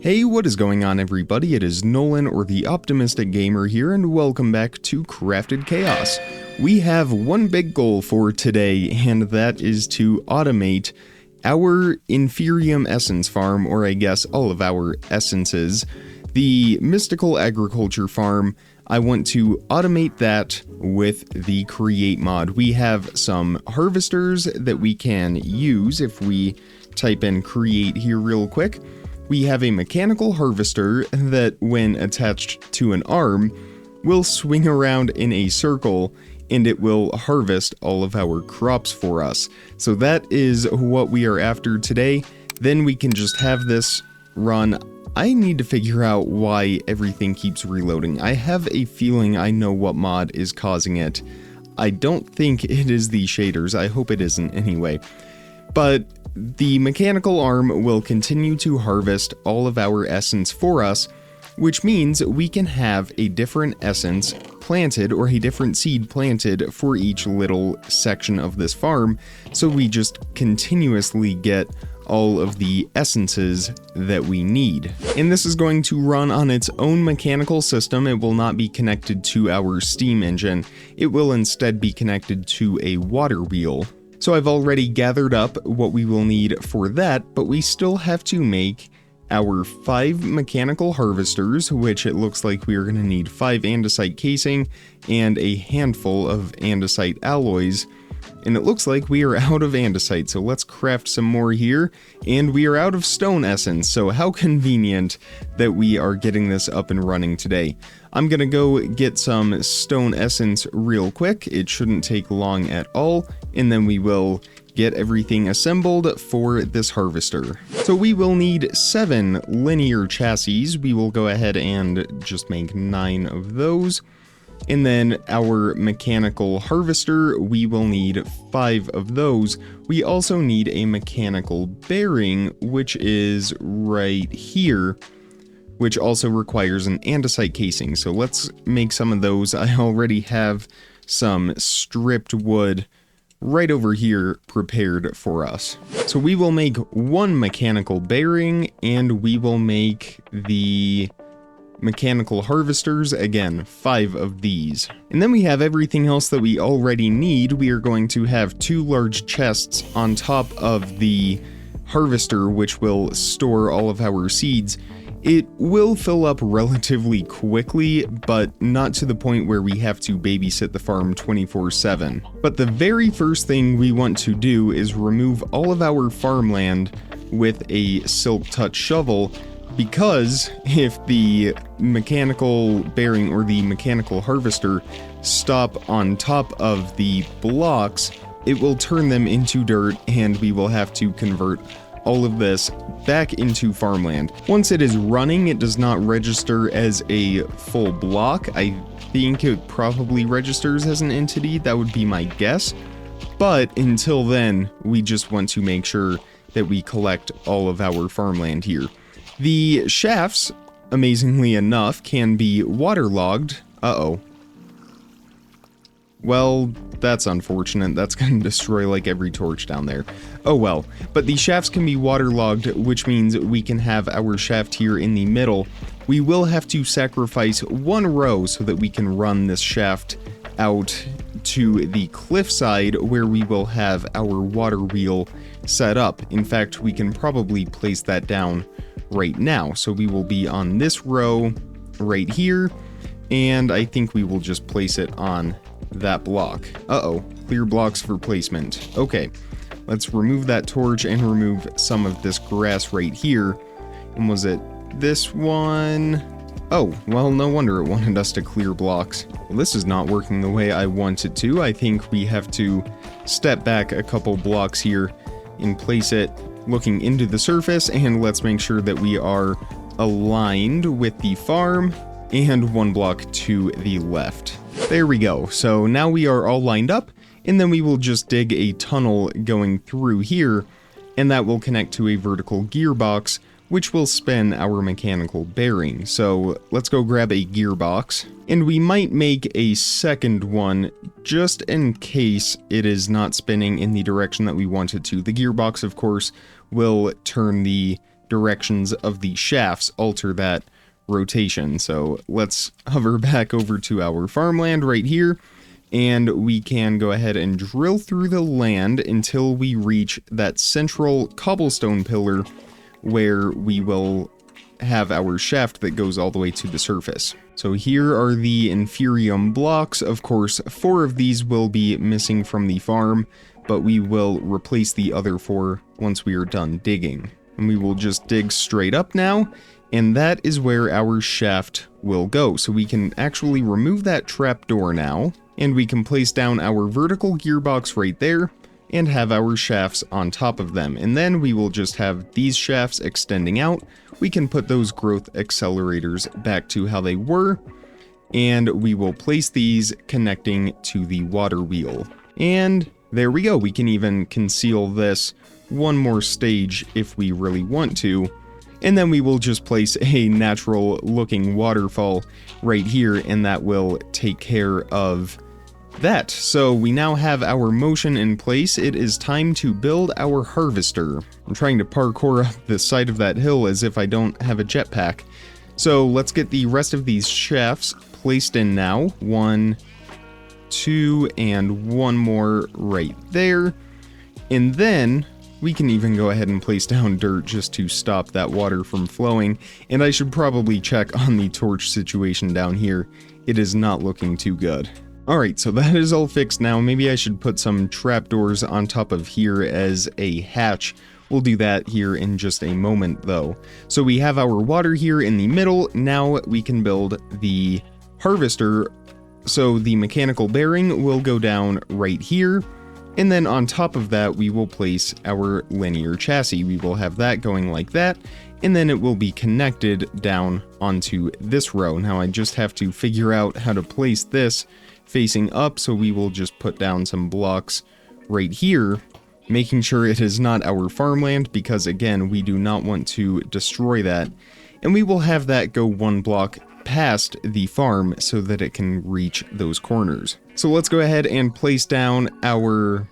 Hey, what is going on everybody? It is Nolan, or the Optimistic Gamer here, and welcome back to Crafted Chaos. We have one big goal for today, and that is to automate our Inferium Essence farm, or I guess all of our essences. The Mystical Agriculture farm, I want to automate that with the Create mod. We have some harvesters that we can use if we type in Create here real quick. We have a mechanical harvester that, when attached to an arm, will swing around in a circle and it will harvest all of our crops for us. So that is what we are after today. Then we can just have this run. I need to figure out why everything keeps reloading. I have a feeling I know what mod is causing it. I don't think it is the shaders. I hope it isn't anyway. But the mechanical arm will continue to harvest all of our essence for us, which means we can have a different essence planted or a different seed planted for each little section of this farm, so we just continuously get all of the essences that we need. And this is going to run on its own mechanical system. It will not be connected to our steam engine. It will instead be connected to a water wheel. So I've already gathered up what we will need for that, but we still have to make our 5 mechanical harvesters, which it looks like we are going to need 5 andesite casing and a handful of andesite alloys. And it looks like we are out of andesite, so let's craft some more here. And we are out of stone essence, so how convenient that we are getting this up and running today. I'm gonna go get some stone essence real quick. It shouldn't take long at all, and then we will get everything assembled for this harvester. So we will need 7 linear chassis. We will go ahead and just make 9 of those. And then our mechanical harvester, we will need 5 of those. We also need a mechanical bearing, which is right here, which also requires an andesite casing. So let's make some of those. I already have some stripped wood right over here prepared for us. So we will make 1 mechanical bearing, and we will make the mechanical harvesters, again, 5 of these. And then we have everything else that we already need. We are going to have 2 large chests on top of the harvester, which will store all of our seeds. It will fill up relatively quickly, but not to the point where we have to babysit the farm 24/7. But the very first thing we want to do is remove all of our farmland with a silk touch shovel, because if the mechanical bearing or the mechanical harvester stop on top of the blocks, it will turn them into dirt, and we will have to convert all of this back into farmland. Once it is running, it does not register as a full block. I think it probably registers as an entity. That would be my guess. But until then, we just want to make sure that we collect all of our farmland here. The shafts, amazingly enough, can be waterlogged. Uh-oh. Well, that's unfortunate. That's going to destroy like every torch down there. Oh well. But the shafts can be waterlogged, which means we can have our shaft here in the middle. We will have to sacrifice 1 row so that we can run this shaft out to the cliffside, where we will have our water wheel set up. In fact, we can probably place that down right now. So we will be on this row right here, and I think we will just place it on that block. Uh-oh, clear blocks for placement. Okay, let's remove that torch and remove some of this grass right here. And was it this one? Oh, well, no wonder it wanted us to clear blocks. Well, this is not working the way I want it to. I think we have to step back a couple blocks here and place it looking into the surface, and let's make sure that we are aligned with the farm, and 1 block to the left. There we go. So now we are all lined up, and then we will just dig a tunnel going through here, and that will connect to a vertical gearbox, which will spin our mechanical bearing. So let's go grab a gearbox, and we might make a second one just in case it is not spinning in the direction that we want it to. The gearbox, of course, will turn the directions of the shafts alter that rotation. So let's hover back over to our farmland right here, and we can go ahead and drill through the land until we reach that central cobblestone pillar where we will have our shaft that goes all the way to the surface. So here are the inferium blocks. Of course, 4 of these will be missing from the farm, but we will replace the other 4 once we are done digging. And we will just dig straight up now, and that is where our shaft will go. So we can actually remove that trapdoor now, and we can place down our vertical gearbox right there, and have our shafts on top of them. And then we will just have these shafts extending out. We can put those growth accelerators back to how they were, and we will place these connecting to the water wheel. And there we go. We can even conceal this one more stage if we really want to. And then we will just place a natural looking waterfall right here, and that will take care of that. So we now have our motion in place. It is time to build our harvester. I'm trying to parkour up the side of that hill as if I don't have a jetpack. So let's get the rest of these shafts placed in now. 1, 2, and 1 more right there. And then we can even go ahead and place down dirt just to stop that water from flowing. And I should probably check on the torch situation down here. It is not looking too good. Alright, so that is all fixed now. Maybe I should put some trapdoors on top of here as a hatch. We'll do that here in just a moment though. So we have our water here in the middle. Now we can build the harvester. So the mechanical bearing will go down right here. And then on top of that, we will place our linear chassis. We will have that going like that. And then it will be connected down onto this row. Now I just have to figure out how to place this facing up, so we will just put down some blocks right here, making sure it is not our farmland, because again, we do not want to destroy that. And we will have that go 1 block past the farm so that it can reach those corners. So let's go ahead and place down our...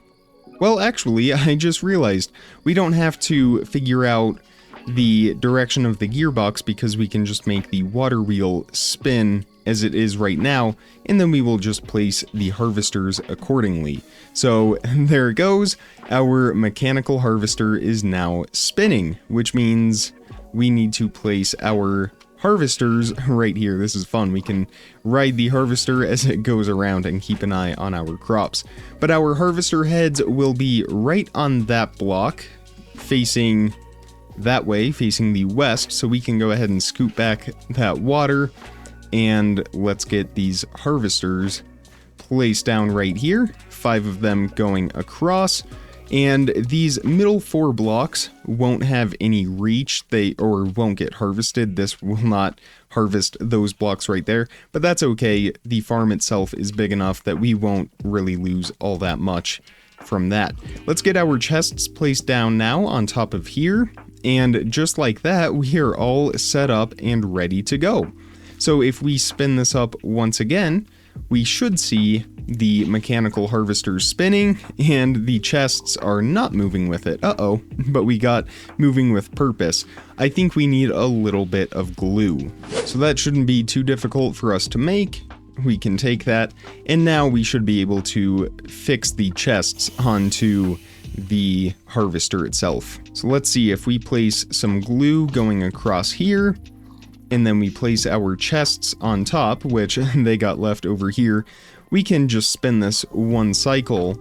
Well, actually, I just realized we don't have to figure out the direction of the gearbox, because we can just make the water wheel spin as it is right now, and then we will just place the harvesters accordingly. So there it goes. Our mechanical harvester is now spinning, which means we need to place our harvesters right here. This is fun. We can ride the harvester as it goes around and keep an eye on our crops. But our harvester heads will be right on that block, facing that way, facing the west, so we can go ahead and scoop back that water. And let's get these harvesters placed down right here, 5 of them going across. And these middle 4 blocks won't have any reach, or won't get harvested. This will not harvest those blocks right there, but that's okay. The farm itself is big enough that we won't really lose all that much from that. Let's get our chests placed down now on top of here. And just like that, we are all set up and ready to go. So if we spin this up once again, we should see the mechanical harvester spinning, and the chests are not moving with it. Uh-oh, but we got moving with purpose. I think we need a little bit of glue. So that shouldn't be too difficult for us to make. We can take that, and now we should be able to fix the chests onto the harvester itself. So let's see if we place some glue going across here, and then we place our chests on top, which they got left over here. We can just spin this 1 cycle,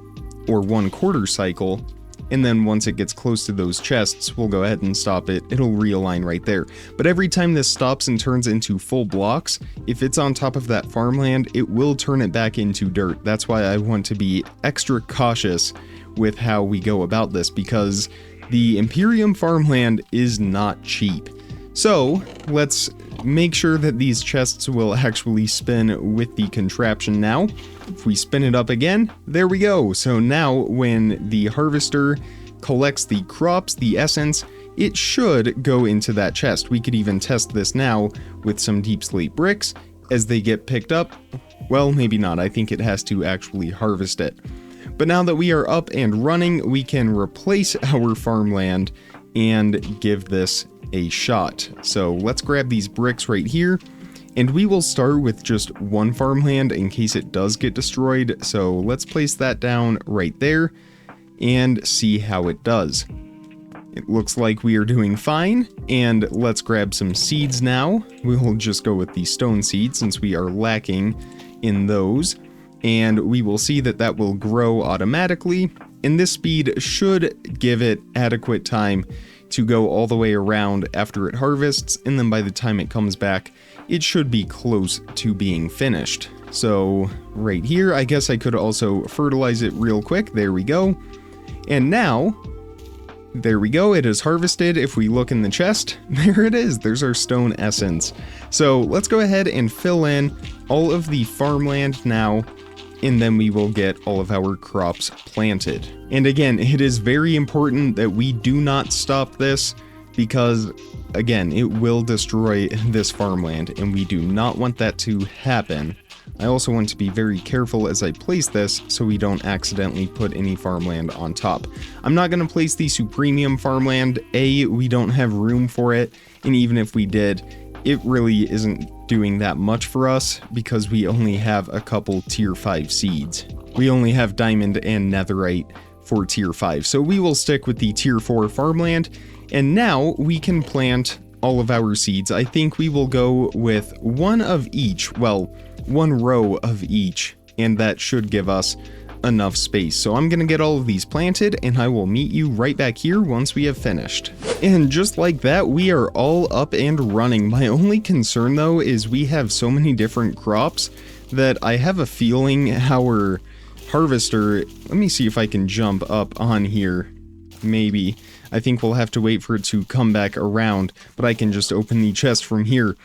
or 1/4 cycle, and then once it gets close to those chests, we'll go ahead and stop it. It'll realign right there. But every time this stops and turns into full blocks, if it's on top of that farmland, it will turn it back into dirt. That's why I want to be extra cautious with how we go about this, because the Imperium farmland is not cheap. So let's make sure that these chests will actually spin with the contraption now. If we spin it up again, there we go. So now when the harvester collects the crops, the essence, it should go into that chest. We could even test this now with some deep slate bricks. As they get picked up, well, maybe not. I think it has to actually harvest it. But now that we are up and running, we can replace our farmland and give this a shot. So let's grab these bricks right here, and we will start with just one farmland in case it does get destroyed. So let's place that down right there and see how it does. It looks like we are doing fine, and let's grab some seeds now. We'll just go with the stone seeds since we are lacking in those, and we will see that that will grow automatically, and this speed should give it adequate time to go all the way around after it harvests, and then by the time it comes back, it should be close to being finished. So right here, I guess I could also fertilize it real quick. There we go. And now, there we go, it is harvested. If we look in the chest, there it is, there's our stone essence. So let's go ahead and fill in all of the farmland now, and then we will get all of our crops planted. And again, it is very important that we do not stop this, because again, it will destroy this farmland, and we do not want that to happen. I also want to be very careful as I place this so we don't accidentally put any farmland on top. I'm not going to place the Supremium farmland. We don't have room for it, and even if we did, it really isn't doing that much for us because we only have a couple tier 5 seeds. We only have diamond and netherite for tier 5, so we will stick with the tier 4 farmland, and now we can plant all of our seeds. I think we will go with one of each, well, one row of each, and that should give us enough space. So I'm gonna get all of these planted, and I will meet you right back here once we have finished. And just like that, we are all up and running. My only concern though is we have so many different crops that I have a feeling our harvester, let me see if I can jump up on here. Maybe. I think we'll have to wait for it to come back around, but I can just open the chest from here.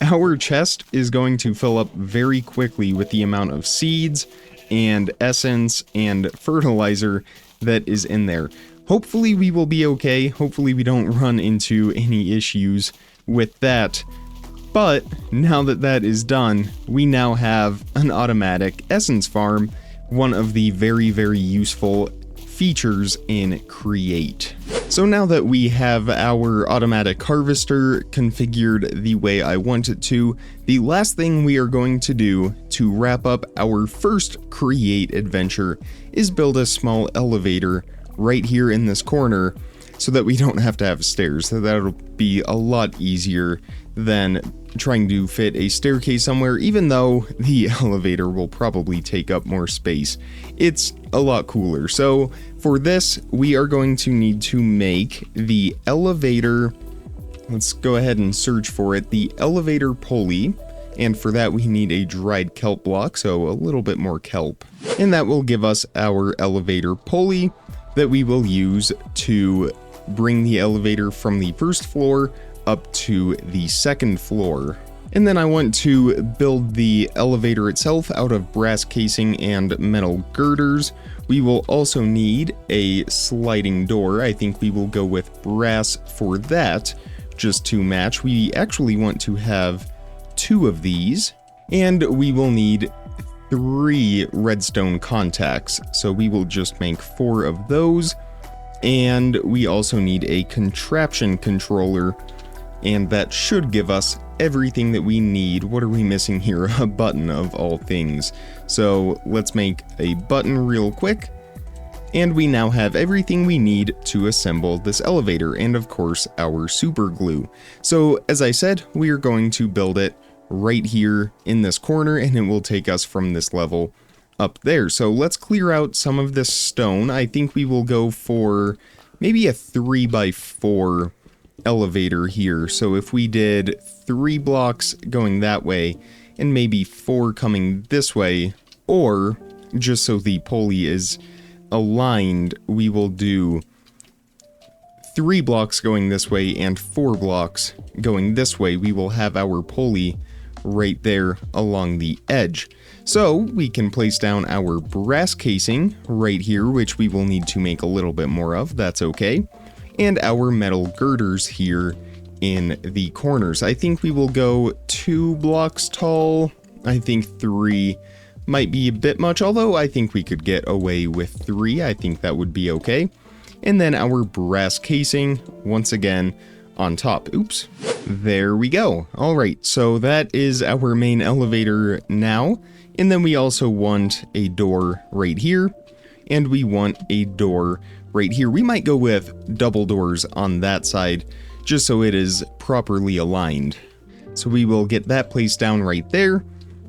Our chest is going to fill up very quickly with the amount of seeds and essence and fertilizer that is in there. Hopefully we will be okay. Hopefully we don't run into any issues with that. But now that that is done, we now have an automatic essence farm, one of the very, very useful features in Create. So now that we have our automatic harvester configured the way I want it to, the last thing we are going to do to wrap up our first Create adventure is build a small elevator right here in this corner so that we don't have to have stairs. So that'll be a lot easier than trying to fit a staircase somewhere, even though the elevator will probably take up more space. It's a lot cooler. So for this, we are going to need to make the elevator, let's go ahead and search for it, the elevator pulley. And for that, we need a dried kelp block, so a little bit more kelp. And that will give us our elevator pulley that we will use to bring the elevator from the first floor up to the second floor. And then I want to build the elevator itself out of brass casing and metal girders. We will also need a sliding door. I think we will go with brass for that, just to match. We actually want to have 2 of these, and we will need 3 redstone contacts. So we will just make 4 of those, and we also need a contraption controller, and that should give us everything that we need. What are we missing here? A button of all things. So let's make a button real quick, and we now have everything we need to assemble this elevator, and of course our super glue. So as I said, we are going to build it right here in this corner, and it will take us from this level up there. So let's clear out some of this stone. I think we will go for maybe a 3x4 elevator here. So if we did 3 blocks going that way and maybe 4 coming this way, or just so the pulley is aligned, we will do 3 blocks going this way and 4 blocks going this way. We will have our pulley right there along the edge. So we can place down our brass casing right here, which we will need to make a little bit more of, that's okay. And our metal girders here in the corners. I think we will go 2 blocks tall. I think 3 might be a bit much, although I think we could get away with 3. I think that would be okay. And then our brass casing, once again, on top. Oops. There we go. All right, so that is our main elevator now. And then we also want a door right here. And we want a door right here. We might go with double doors on that side, just so it is properly aligned. So we will get that placed down right there.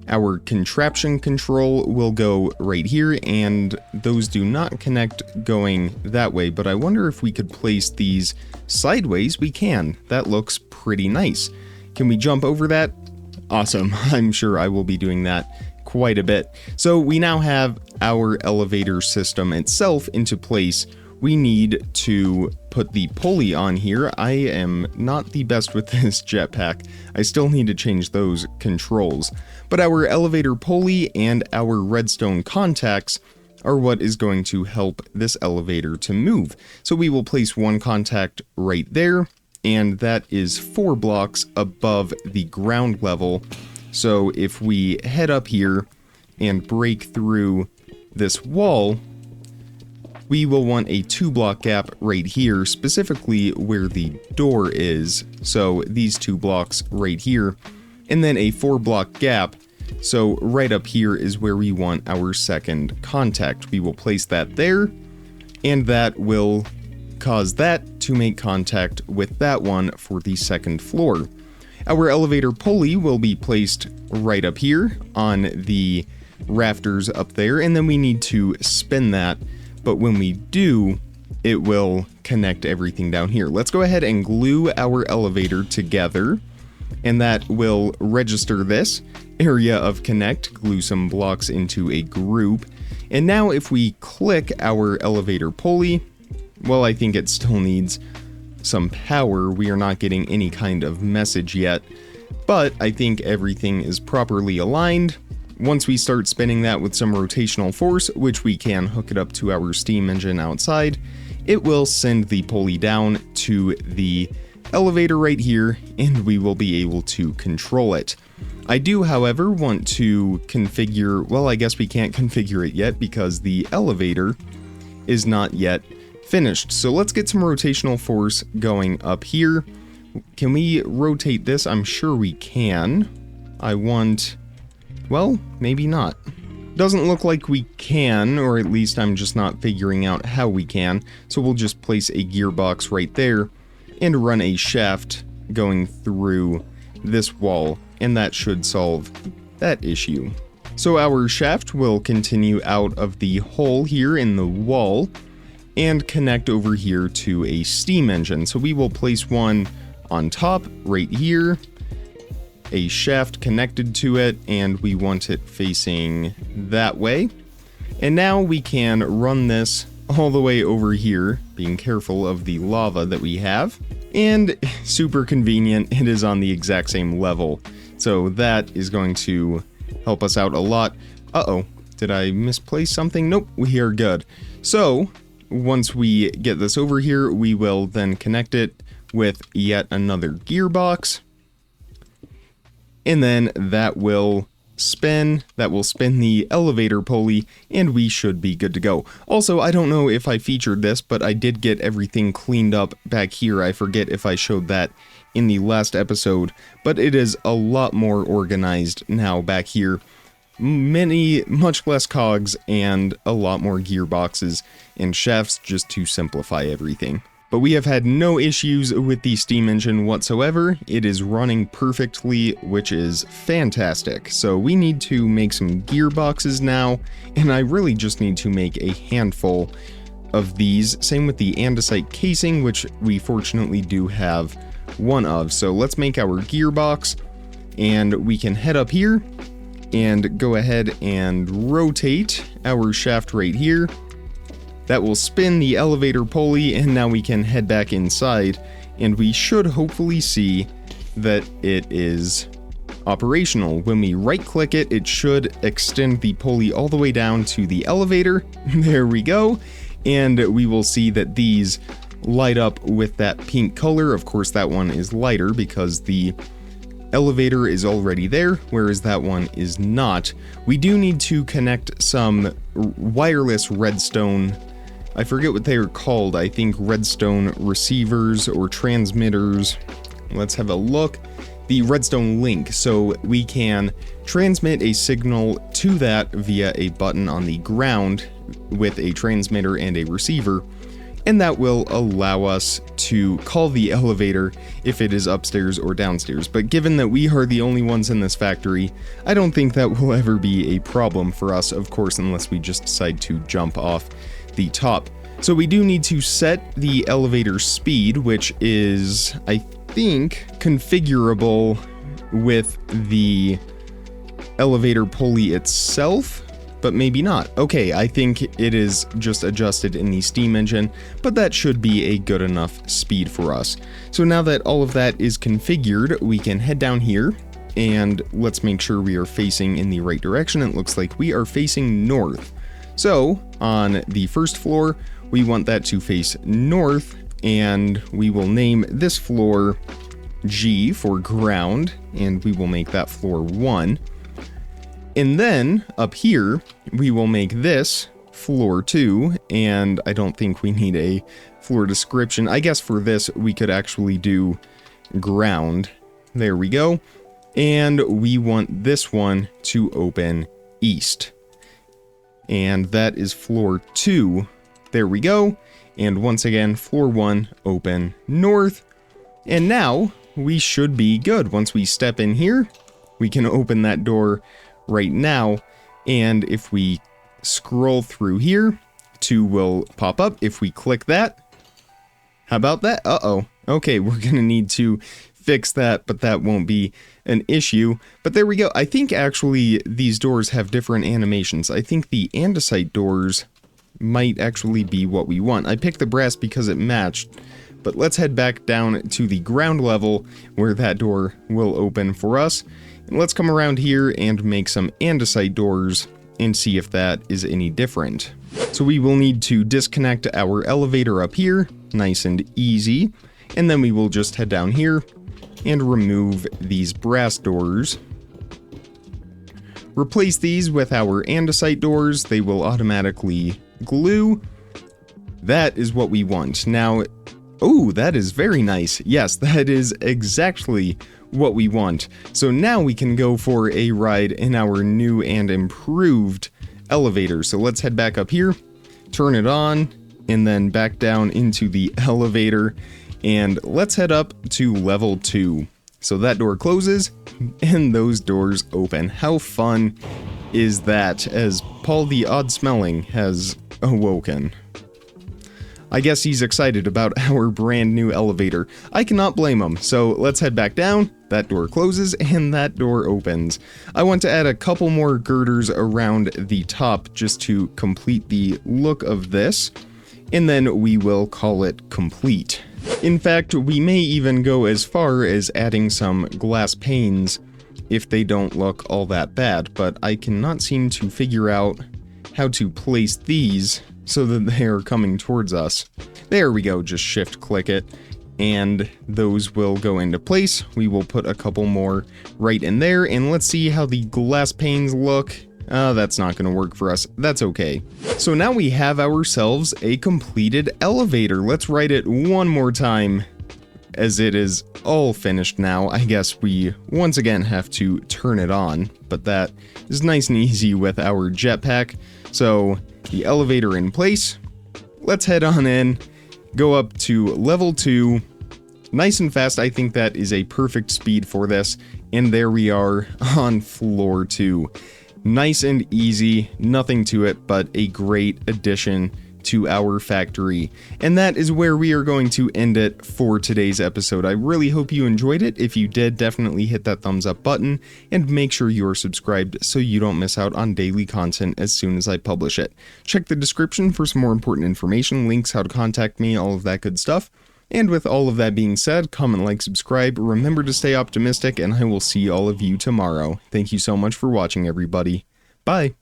Our contraption control will go right here, and those do not connect going that way, but I wonder if we could place these sideways. We can. That looks pretty nice. Can we jump over that? Awesome. I'm sure I will be doing that quite a bit. So we now have our elevator system itself into place. We need to put the pulley on here. I am not the best with this jetpack. I still need to change those controls. But our elevator pulley and our redstone contacts are what is going to help this elevator to move. So we will place one contact right there, and that is 4 blocks above the ground level. So if we head up here and break through this wall, we will want a 2-block gap right here, specifically where the door is. So these 2 blocks right here, and then a 4-block gap. So right up here is where we want our second contact. We will place that there, and that will cause that to make contact with that one for the second floor. Our elevator pulley will be placed right up here on the rafters up there, and then we need to spin that. But when we do, it will connect everything down here. Let's go ahead and glue our elevator together, and that will register this area of connect, glue some blocks into a group. And now if we click our elevator pulley, well, I think it still needs some power. We are not getting any kind of message yet, but I think everything is properly aligned. Once we start spinning that with some rotational force, which we can hook it up to our steam engine outside, it will send the pulley down to the elevator right here, and we will be able to control it. I do, however, want to configure, well, I guess we can't configure it yet because the elevator is not yet finished. So let's get some rotational force going up here. Can we rotate this? I'm sure we can. I want... well, maybe not. Doesn't look like we can, or at least I'm just not figuring out how we can. So we'll just place a gearbox right there and run a shaft going through this wall, and that should solve that issue. So our shaft will continue out of the hole here in the wall and connect over here to a steam engine. So we will place one on top right here, a shaft connected to it, and we want it facing that way. And now we can run this all the way over here, being careful of the lava that we have. And super convenient, it is on the exact same level. So that is going to help us out a lot. Uh-oh, did I misplace something? Nope, we are good. So once we get this over here, we will then connect it with yet another gearbox. And then that will spin the elevator pulley, and we should be good to go. Also, I don't know if I featured this, but I did get everything cleaned up back here. I forget if I showed that in the last episode, but it is a lot more organized now back here. Much less cogs and a lot more gearboxes and shafts just to simplify everything. But we have had no issues with the steam engine whatsoever. It is running perfectly, which is fantastic. So we need to make some gearboxes now, and I really just need to make a handful of these. Same with the andesite casing, which we fortunately do have one of. So let's make our gearbox, and we can head up here and go ahead and rotate our shaft right here. That will spin the elevator pulley, and now we can head back inside, and we should hopefully see that it is operational. When we right click it, it should extend the pulley all the way down to the elevator. There we go. And we will see that these light up with that pink color. Of course, that one is lighter because the elevator is already there, whereas that one is not. We do need to connect some wireless redstone I forget what they are called. I think redstone receivers or transmitters. Let's have a look. The redstone link, so we can transmit a signal to that via a button on the ground with a transmitter and a receiver, and that will allow us to call the elevator if it is upstairs or downstairs. But given that we are the only ones in this factory, I don't think that will ever be a problem for us, of course, unless we just decide to jump off the top. So we do need to set the elevator speed, which is, I think, configurable with the elevator pulley itself, but maybe not. Okay, I think it is just adjusted in the steam engine, but that should be a good enough speed for us. So now that all of that is configured, we can head down here and let's make sure we are facing in the right direction. It looks like we are facing north. So on the first floor, we want that to face north, and we will name this floor G for ground, and we will make that floor 1. And then up here, we will make this floor 2, and I don't think we need a floor description. I guess for this, we could actually do ground. There we go. And we want this one to open east. And that is floor 2. There we go. And once again, floor 1, open north. And now we should be good. Once we step in here, we can open that door right now. And if we scroll through here, 2 will pop up. If we click that, how about that? Uh-oh. Okay, we're going to need to fix that, but that won't be an issue. But there we go. I think actually these doors have different animations. I think the andesite doors might actually be what we want. I picked the brass because it matched, but let's head back down to the ground level where that door will open for us. And let's come around here and make some andesite doors and see if that is any different. So we will need to disconnect our elevator up here, nice and easy, and then we will just head down here and remove these brass doors. Replace these with our andesite doors. They will automatically glue. That is what we want. Now, oh, that is very nice. Yes, that is exactly what we want. So now we can go for a ride in our new and improved elevator. So let's head back up here, turn it on, and then back down into the elevator. And let's head up to level 2. So that door closes and those doors open. How fun is that, as Paul the Odd Smelling has awoken? I guess he's excited about our brand new elevator. I cannot blame him. So let's head back down. That door closes and that door opens. I want to add a couple more girders around the top just to complete the look of this. And then we will call it complete. In fact, we may even go as far as adding some glass panes if they don't look all that bad, but I cannot seem to figure out how to place these so that they are coming towards us. There we go, just shift click it, and those will go into place. We will put a couple more right in there, and let's see how the glass panes look. That's not going to work for us. That's okay. So now we have ourselves a completed elevator. Let's write it one more time, as it is all finished now. I guess we once again have to turn it on, but that is nice and easy with our jetpack. So the elevator in place. Let's head on in, go up to level 2. Nice and fast. I think that is a perfect speed for this. And there we are on floor 2. Nice and easy, nothing to it, but a great addition to our factory. And that is where we are going to end it for today's episode. I really hope you enjoyed it. If you did, definitely hit that thumbs up button and make sure you are subscribed so you don't miss out on daily content as soon as I publish it. Check the description for some more important information, links, how to contact me, all of that good stuff. And with all of that being said, comment, like, subscribe, remember to stay optimistic, and I will see all of you tomorrow. Thank you so much for watching, everybody. Bye!